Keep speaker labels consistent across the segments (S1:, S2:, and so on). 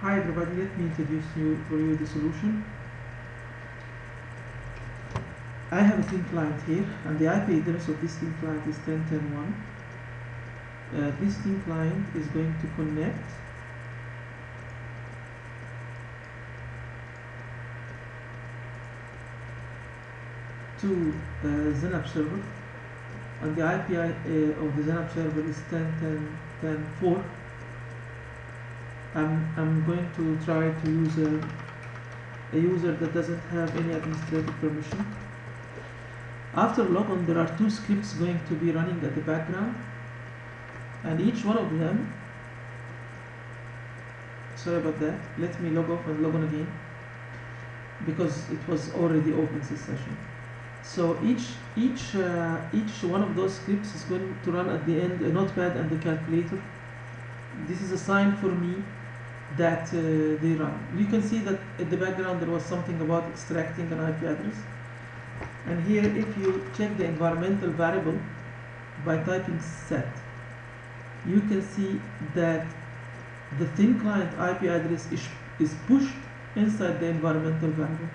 S1: Hi everybody, let me introduce for you the solution. I have a thin client here, and the IP address of this thin client is 10.10.1. This thin client is going to connect to Zenab server, and the IP of the Zenab server is 10.10.10.4. I'm going to try to use a user that doesn't have any administrative permission. After logon, there are two scripts going to be running at the background, and each one of them, sorry about that, let me log off and log on again, because it was already open this session. So each one of those scripts is going to run at the end a notepad and a calculator. This is a sign for me that they run. You can see that at the background there was something about extracting an IP address. And here, if you check the environmental variable by typing set, you can see that the thin client IP address is pushed inside the environmental variable.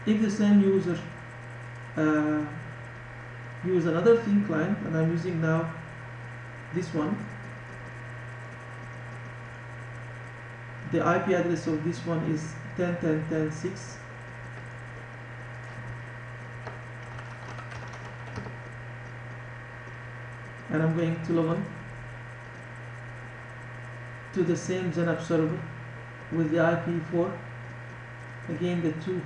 S1: If the same user use another thin client, and I'm using now this one, the IP address of this one is 10.10.10.6. And I'm going to log on to the same Zenab server with the IP4. Again, the two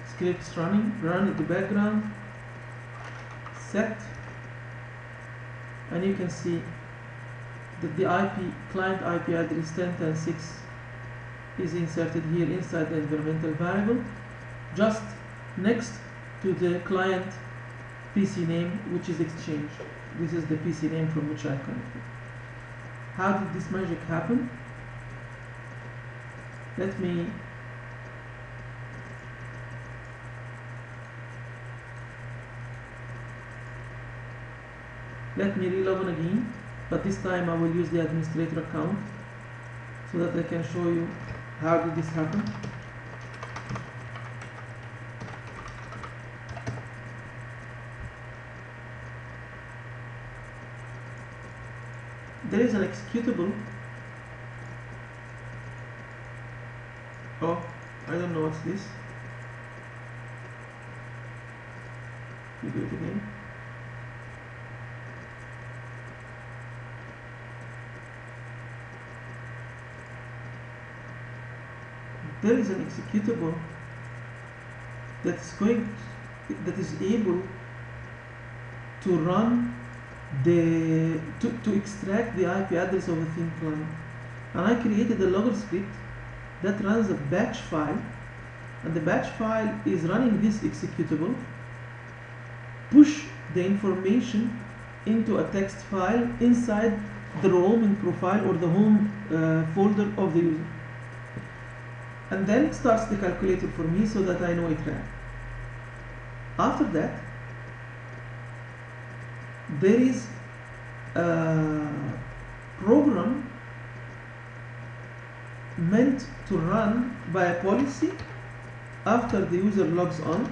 S1: scripts run in the background, set, and you can see that the client IP address 10.10.6 is inserted here inside the environmental variable, just next to the client PC name, which is Exchange. This is the PC name from which I connected. How did this magic happen? Let me relog on again, but this time I will use the administrator account so that I can show you how did this happen. There is an executable. Oh, I don't know what's this. You do it again. There is an executable that is able to run to extract the IP address of a thin client, and I created a logger script that runs a batch file, and the batch file is running this executable, push the information into a text file inside the roaming profile or the home folder of the user, and then it starts the calculator for me so that I know it ran. After that, there is a program meant to run by a policy after the user logs on,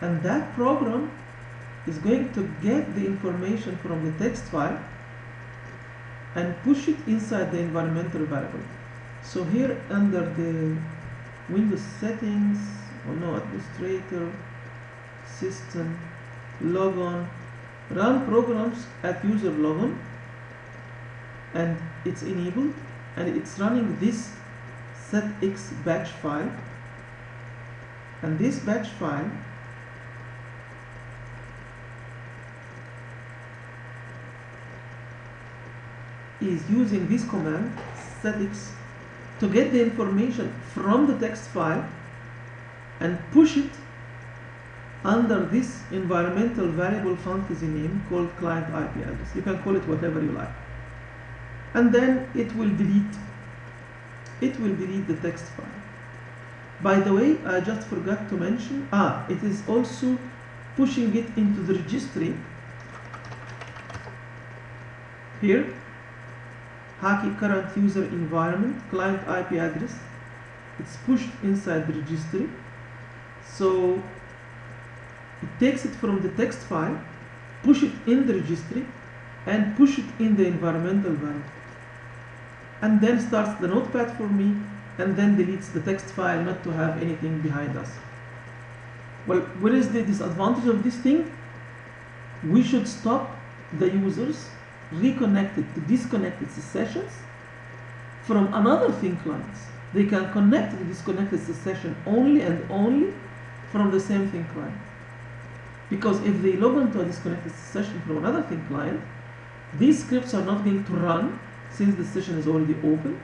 S1: and that program is going to get the information from the text file and push it inside the environmental variable. So here under the Windows settings, administrator, system, logon, run programs at user logon, and it's enabled, and it's running this setx batch file, and this batch file is using this command setx to get the information from the text file and push it under this environmental variable fantasy name called client IP address. You can call it whatever you like. And then it will delete the text file. By the way, I just forgot to mention, it is also pushing it into the registry here Hacky current user environment, client IP address. It's pushed inside the registry. So it takes it from the text file, push it in the registry, and push it in the environmental variable. And then starts the notepad for me, and then deletes the text file not to have anything behind us. Well, what is the disadvantage of this thing? We should stop the users reconnected to disconnected sessions from another thin clients. They can connect to the disconnected session only and only from the same thin client. Because if they log into a disconnected session from another thin client, these scripts are not going to run since the session is already open,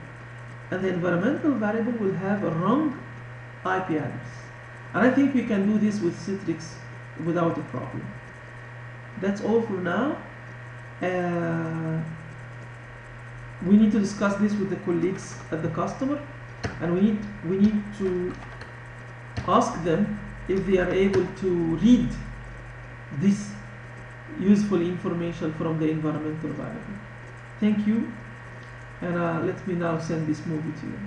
S1: and the environmental variable will have a wrong IP address. And I think we can do this with Citrix without a problem. That's all for now. We need to discuss this with the colleagues at the customer, and we need to ask them if they are able to read this useful information from the environmental variable. Thank you, and let me now send this movie to you.